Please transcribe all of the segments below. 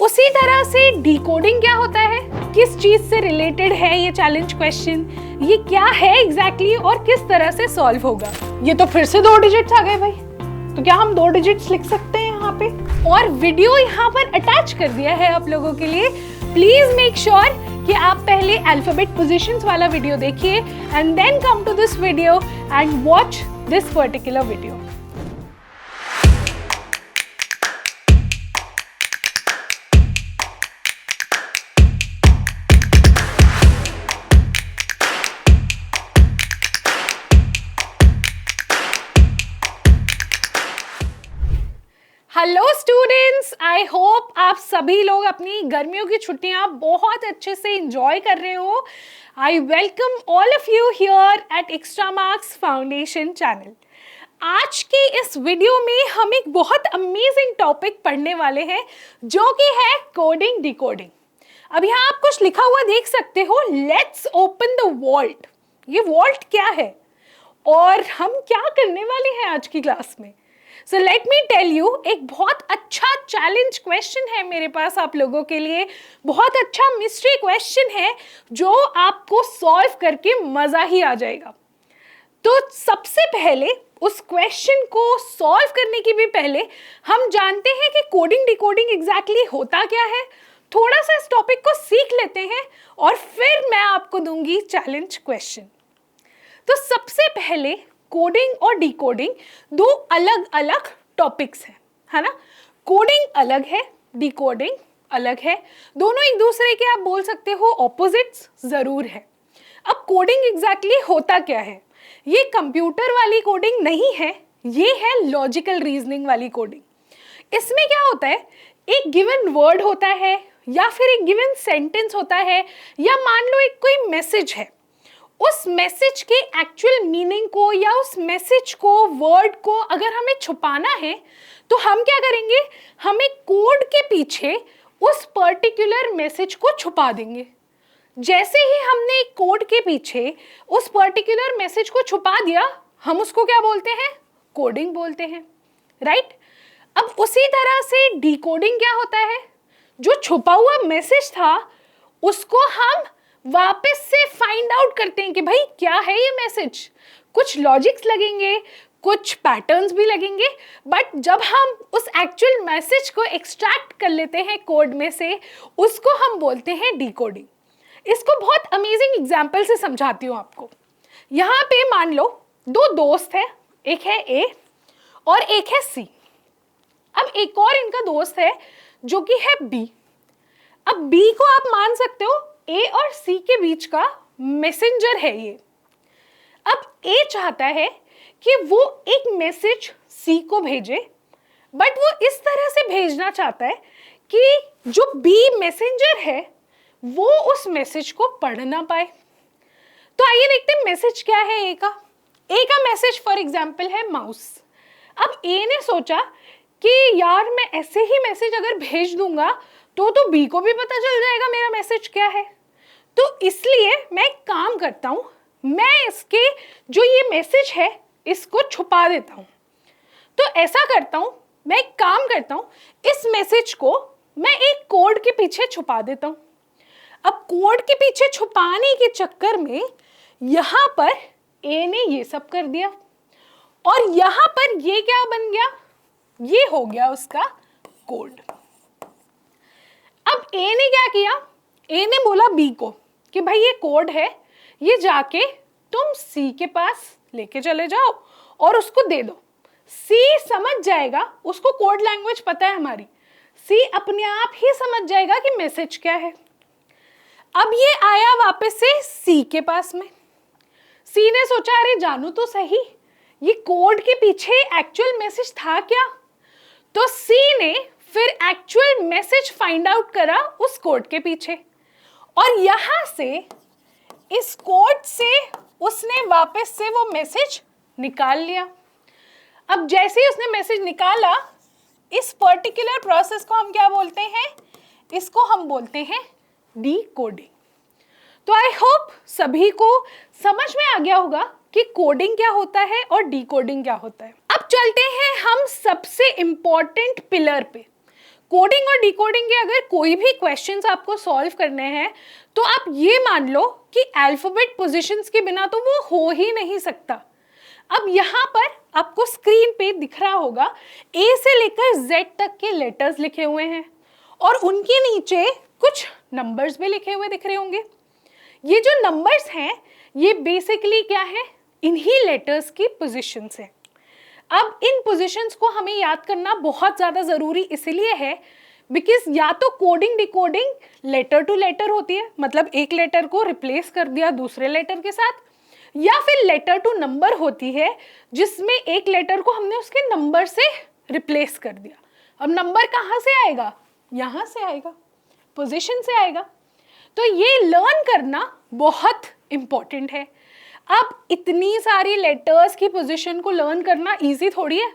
उसी तरह से डिकोडिंग क्या होता है, किस चीज से रिलेटेड है ये चैलेंज क्वेश्चन, ये क्या है एग्जैक्टली और किस तरह से सॉल्व होगा। ये तो फिर से 2 डिजिट्स आ गए भाई, तो क्या हम 2 डिजिट्स लिख सकते हैं यहाँ पे? और वीडियो यहाँ पर अटैच कर दिया है आप लोगों के लिए। प्लीज मेक श्योर कि आप पहले अल्फाबेट पोजीशंस वाला वीडियो देखिए and then come to this video and watch this particular video. Hello students, I hope आप सभी लोग अपनी गर्मियों की छुट्टियां बहुत अच्छे से एंजॉय कर रहे हो। I welcome all of you here eight extra marks foundation channel. आज की इस वीडियो में हम एक बहुत अमेजिंग टॉपिक पढ़ने वाले हैं जो कि है कोडिंग डिकोडिंग। अब यहाँ आप कुछ लिखा हुआ देख सकते हो, लेट्स ओपन द वॉल्ट। ये वॉल्ट क्या है और हम क्या करने वाले हैं आज की क्लास में? So let me tell you, एक बहुत अच्छा चैलेंज क्वेश्चन है मेरे पास आप लोगों के लिए, बहुत अच्छा मिस्ट्री क्वेश्चन है जो आपको सॉल्व करके मजा ही आ जाएगा। तो सबसे पहले उस क्वेश्चन को सॉल्व करने की भी पहले हम जानते हैं कि कोडिंग डिकोडिंग एग्जैक्टली होता क्या है। थोड़ा सा इस टॉपिक को सीख लेते हैं और फिर मैं आपको दूंगी चैलेंज क्वेश्चन। तो सबसे पहले कोडिंग और डिकोडिंग 2 अलग अलग टॉपिक्स हैं, है ना। कोडिंग अलग है, डिकोडिंग अलग है, दोनों एक दूसरे के आप बोल सकते हो ऑपोजिट्स जरूर है। अब कोडिंग एग्जैक्टली होता क्या है? ये कंप्यूटर वाली कोडिंग नहीं है, ये है लॉजिकल रीजनिंग वाली कोडिंग। इसमें क्या होता है, एक गिवन वर्ड होता है या फिर एक गिवन सेंटेंस होता है, या मान लो एक कोई मैसेज है, उस मैसेज के एक्चुअल मीनिंग को या उस मैसेज को, वर्ड को अगर हमें छुपाना है तो हम क्या करेंगे, हम एक कोड के पीछे उस पर्टिकुलर मैसेज को छुपा देंगे। जैसे ही हमने एक कोड के पीछे उस पर्टिकुलर मैसेज को छुपा दिया, हम उसको क्या बोलते हैं? कोडिंग बोलते हैं, राइट। अब उसी तरह से डिकोडिंग क्या होता है, जो छुपा हुआ मैसेज था उसको हम वापस से फाइंड आउट करते हैं कि भाई क्या है ये मैसेज। कुछ लॉजिक्स लगेंगे, कुछ पैटर्न्स भी लगेंगे, बट जब हम उस एक्चुअल मैसेज को एक्सट्रैक्ट कर लेते हैं कोड में से, उसको हम बोलते हैं डिकोडिंग। इसको बहुत अमेजिंग एग्जांपल से समझाती हूँ आपको। यहाँ पे मान लो 2 दोस्त हैं, एक है ए और एक है सी। अब एक और इनका दोस्त है जो कि है बी। अब बी को आप मान सकते हो ए और सी के बीच का मैसेंजर है ये। अब ए चाहता है कि वो एक मैसेज सी को भेजे, बट वो इस तरह से भेजना चाहता है कि जो बी मैसेंजर है वो उस मैसेज को पढ़ ना पाए। तो आइए देखते हैं मैसेज क्या है ए का। ए का मैसेज फॉर एग्जाम्पल है माउस। अब ए ने सोचा कि यार मैं ऐसे ही मैसेज अगर भेज दूंगा तो बी को भी पता चल जाएगा मेरा मैसेज क्या है। तो इसलिए मैं एक काम करता हूं, मैं इसके जो ये मैसेज है इसको छुपा देता हूं। तो ऐसा करता हूं, मैं एक काम करता हूं, इस मैसेज को मैं एक कोड के पीछे छुपा देता हूं। अब कोड के पीछे छुपाने के चक्कर में यहां पर ए ने ये सब कर दिया और यहां पर ये क्या बन गया, ये हो गया उसका कोड। अब ए ने क्या किया, ए ने बोला बी को कि भाई ये कोड है, ये जाके तुम सी के पास लेके चले जाओ और उसको दे दो। सी समझ जाएगा, उसको कोड लैंग्वेज पता है हमारी, सी अपने आप ही समझ जाएगा कि मैसेज क्या है। अब ये आया वापस से सी के पास में। सी ने सोचा अरे जानू तो सही, ये कोड के पीछे एक्चुअल मैसेज था क्या। तो सी ने फिर एक्चुअल मैसेज फाइंड आउट करा उस कोड के पीछे और यहां से इस कोड से उसने वापस से वो मैसेज निकाल लिया। अब जैसे ही उसने मैसेज निकाला, इस पर्टिकुलर प्रोसेस को हम क्या बोलते हैं, इसको हम बोलते हैं डिकोडिंग। तो आई होप सभी को समझ में आ गया होगा कि कोडिंग क्या होता है और डिकोडिंग क्या होता है। अब चलते हैं हम सबसे इंपॉर्टेंट पिलर पे। कोडिंग और डिकोडिंग के अगर कोई भी क्वेश्चंस आपको सॉल्व करने हैं तो आप ये मान लो कि अल्फाबेट पोजीशंस के बिना तो वो हो ही नहीं सकता। अब यहाँ पर आपको स्क्रीन पे दिख रहा होगा ए से लेकर जेड तक के लेटर्स लिखे हुए हैं और उनके नीचे कुछ नंबर्स भी लिखे हुए दिख रहे होंगे। ये जो नंबर्स हैं ये बेसिकली क्या है, इन्हीं लेटर्स की पोजीशंस हैं। अब इन पोजीशंस को हमें याद करना बहुत ज़्यादा ज़रूरी इसलिए है बिकॉज या तो coding decoding letter to letter होती है, मतलब एक लेटर को रिप्लेस कर दिया दूसरे लेटर के साथ, या फिर लेटर टू नंबर होती है जिसमें एक लेटर को हमने उसके नंबर से रिप्लेस कर दिया। अब नंबर कहाँ से आएगा, यहाँ से आएगा, पोजीशन से आएगा। तो ये लर्न करना बहुत इम्पॉर्टेंट है। अब इतनी सारी लेटर्स की पोजीशन को लर्न करना इजी थोड़ी है,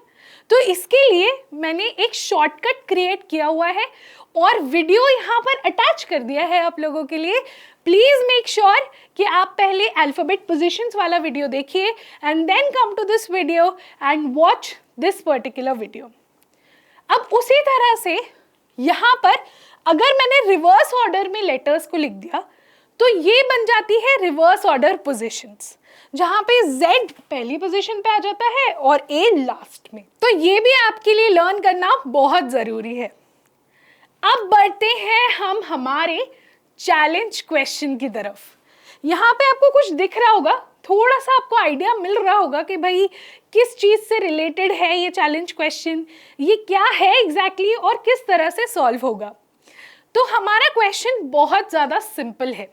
तो इसके लिए मैंने एक शॉर्टकट क्रिएट किया हुआ है और वीडियो यहाँ पर अटैच कर दिया है आप लोगों के लिए। प्लीज़ मेक श्योर कि आप पहले अल्फ़ाबेट पोजीशंस वाला वीडियो देखिए and then come to this video and watch this particular video. अब उसी तरह से यहाँ पर अगर मैंने रिवर्स ऑर्डर में लेटर्स को लिख दिया तो ये बन जाती है रिवर्स ऑर्डर पोजीशंस, जहाँ पे Z पहली पोजीशन पे आ जाता है और A लास्ट में। तो ये भी आपके लिए लर्न करना बहुत ज़रूरी है। अब बढ़ते हैं हम हमारे चैलेंज क्वेश्चन की तरफ। यहाँ पे आपको कुछ दिख रहा होगा, थोड़ा सा आपको आइडिया मिल रहा होगा कि भाई किस चीज़ से रिलेटेड है ये चैलेंज क्वेश्चन, ये क्या है एग्जैक्टली और किस तरह से सॉल्व होगा। तो हमारा क्वेश्चन बहुत ज़्यादा सिंपल है।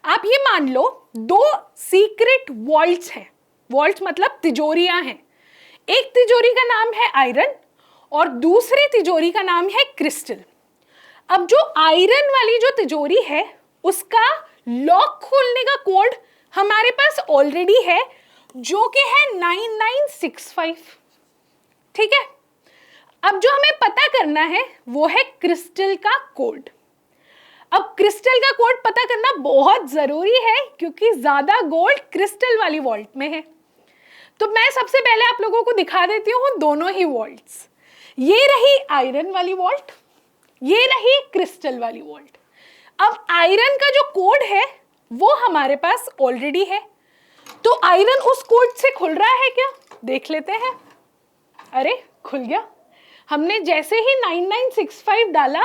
आप ये मान लो दो सीक्रेट वॉल्ट्स हैं, वॉल्ट मतलब तिजोरियां हैं। एक तिजोरी का नाम है आयरन और दूसरी तिजोरी का नाम है क्रिस्टल। अब जो आयरन वाली जो तिजोरी है उसका लॉक खोलने का कोड हमारे पास ऑलरेडी है जो कि है 9965, ठीक है। अब जो हमें पता करना है वो है क्रिस्टल का कोड। अब क्रिस्टल का कोड पता करना बहुत ज़रूरी है क्योंकि ज़्यादा गोल्ड क्रिस्टल वाली वॉल्ट में है। तो मैं सबसे पहले आप लोगों को दिखा देती हूँ दोनों ही वॉल्ट्स। ये रही आयरन वाली वॉल्ट, ये रही क्रिस्टल वाली वॉल्ट। अब आयरन का जो कोड है वो हमारे पास ऑलरेडी है, तो आयरन उस कोड से खुल रहा है क्या, देख लेते हैं। अरे खुल गया, हमने जैसे ही 9965 डाला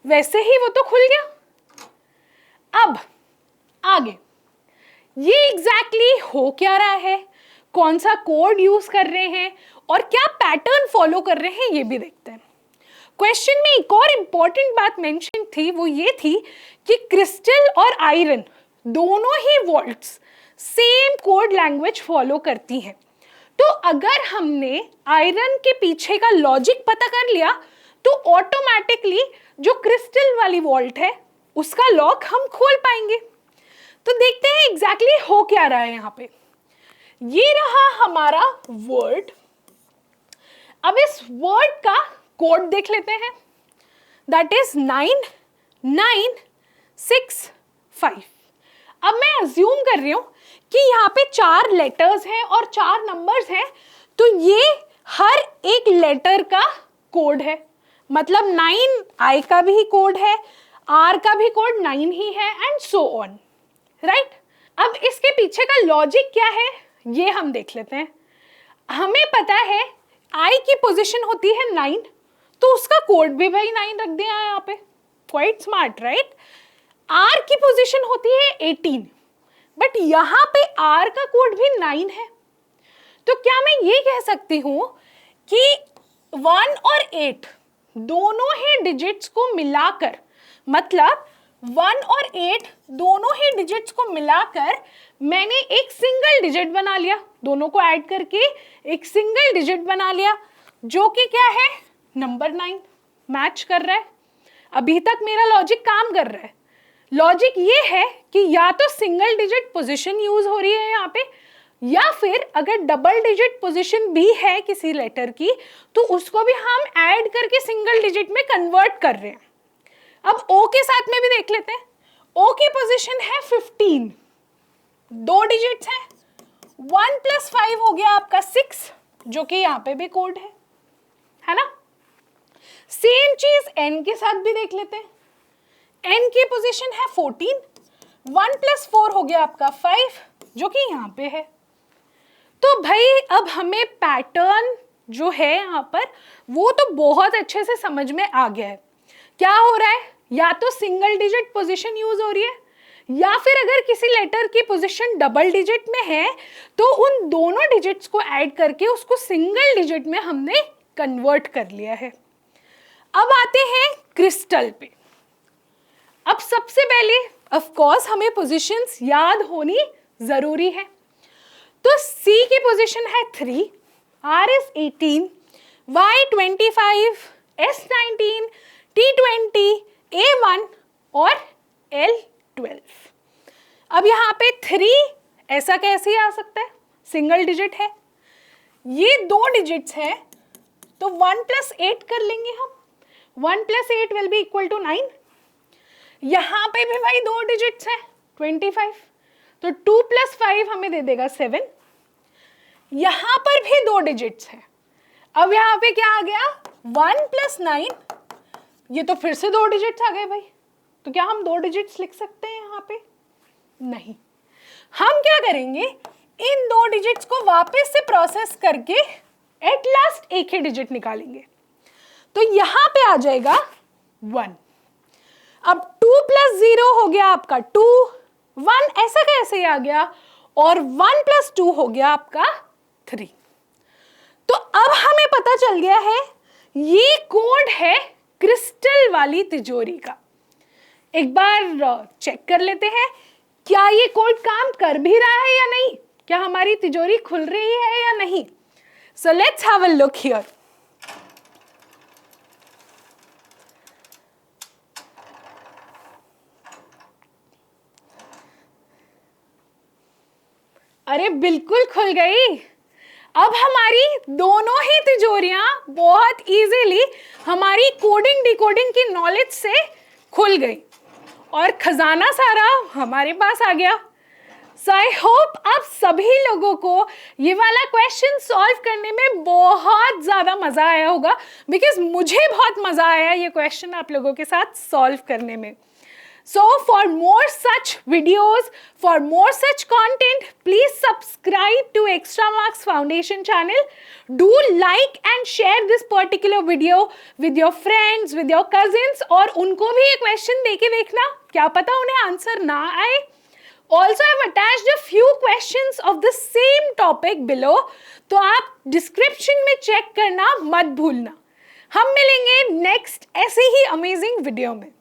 वैसे ही वो तो खुल गया। अब आगे ये एग्जैक्टली हो क्या रहा है, कौन सा कोड यूज कर रहे हैं और क्या पैटर्न फॉलो कर रहे हैं ये भी देखते हैं। क्वेश्चन में एक और इंपॉर्टेंट बात मेंशन थी, वो ये थी कि क्रिस्टल और आयरन दोनों ही vaults same code language follow करती हैं। तो अगर हमने आयरन के पीछे का लॉजिक पता कर लिया तो ऑटोमेटिकली जो क्रिस्टल वाली वॉल्ट है उसका लॉक हम खोल पाएंगे। तो देखते हैं एग्जैक्टली हो क्या रहा है यहाँ पे। ये रहा हमारा वर्ड। अब इस वर्ड का कोड देख लेते हैं, दैट इज 9965। अब मैं अज्यूम कर रही हूं कि यहाँ पे 4 लेटर्स हैं और 4 नंबर्स हैं, तो ये हर एक लेटर का कोड है, मतलब 9 आई का भी कोड है, आर का भी कोड 9 ही है एंड सो ऑन, राइट। अब इसके पीछे का लॉजिक क्या है ये हम देख लेते हैं। हमें पता है आई की पोजीशन होती है 9, तो उसका कोड भी भाई 9 रख दिया है यहाँ पे, क्वाइट स्मार्ट, राइट। आर की पोजीशन होती है 18, बट यहाँ पे आर का कोड भी 9 है। तो क्या मैं ये कह सकती हूँ कि 1 और 8 दोनों ही डिजिट्स को मिलाकर, मतलब 1 और 8 दोनों ही डिजिट्स को मिलाकर मैंने एक सिंगल डिजिट बना लिया, दोनों को ऐड करके एक सिंगल डिजिट बना लिया जो कि क्या है, नंबर 9 मैच कर रहा है। अभी तक मेरा लॉजिक काम कर रहा है। लॉजिक ये है कि या तो सिंगल डिजिट पोजीशन यूज हो रही है यहाँ पे, या फिर अगर डबल डिजिट पोजीशन भी है किसी लेटर की तो उसको भी हम ऐड करके सिंगल डिजिट में कन्वर्ट कर रहे हैं। अब ओ के साथ में भी देख लेते हैं। ओ की पोजीशन है 15, 2 डिजिट्स हैं, 1 + 5 हो गया आपका 6, जो कि यहाँ पे भी कोड है ना। सेम चीज n के साथ भी देख लेते हैं। n की पोजीशन है 14, 1 + 4 हो गया आपका 5, जो कि यहाँ पे है। तो भाई अब हमें पैटर्न जो है यहाँ पर वो तो बहुत अच्छे से समझ में आ गया है। क्या हो रहा है, या तो सिंगल डिजिट पोजीशन यूज हो रही है, या फिर अगर किसी लेटर की पोजीशन डबल डिजिट में है तो उन दोनों डिजिट्स को ऐड करके उसको सिंगल डिजिट में हमने कन्वर्ट कर लिया है। अब आते हैं क्रिस्टल पे। अब सबसे पहले ऑफ कोर्स हमें पोजीशंस याद होनी जरूरी है। तो C की पोजीशन है 3, R is 18, Y 25, S 19, T 20, A 1 और L 12। अब यहाँ पे 3 ऐसा कैसे आ सकता है, सिंगल डिजिट है, ये 2 डिजिट्स है, तो 1 + 8 कर लेंगे हम। 1 + 8 will be equal to 9। यहाँ पे भी भाई 2 डिजिट्स है 25, तो 2 + 5 हमें दे देगा 7। यहाँ पर भी 2 डिजिट्स है। अब यहाँ पे क्या आ गया, 1 + 9, ये तो फिर से 2 डिजिट्स आ गए भाई। तो क्या हम 2 डिजिट्स लिख सकते हैं यहाँ पे? नहीं। हम क्या करेंगे, इन 2 डिजिट्स को वापस से प्रोसेस करके एट लास्ट एक ही डिजिट निकालेंगे। तो यहाँ पे आ जाएगा 1। अब 2 + 0 हो गया आपका 2, 1 ऐसा कैसे आ गया, और 1 + 2 हो गया आपका 3। तो अब हमें पता चल गया है ये कोड है क्रिस्टल वाली तिजोरी का। एक बार चेक कर लेते हैं क्या ये कोड काम कर भी रहा है या नहीं, क्या हमारी तिजोरी खुल रही है या नहीं। So let's have a look here. अरे बिल्कुल खुल गई। अब हमारी दोनों ही तिजोरियां बहुत इजीली हमारी कोडिंग डिकोडिंग की नॉलेज से खुल गई और खजाना सारा हमारे पास आ गया। सो आई होप आप सभी लोगों को ये वाला क्वेश्चन सॉल्व करने में बहुत ज़्यादा मज़ा आया होगा, बिकॉज मुझे बहुत मज़ा आया ये क्वेश्चन आप लोगों के साथ सॉल्व करने में। So for more such videos, for more such content, please subscribe to Extra Marks Foundation channel. Do like and share this particular video with your friends, with your cousins, और उनको भी ये question देके देखना, क्या पता उन्हें आंसर ना आए। Also, I have attached a few questions of the same topic below, तो आप description में check करना मत भूलना। हम मिलेंगे next ऐसे ही amazing video में।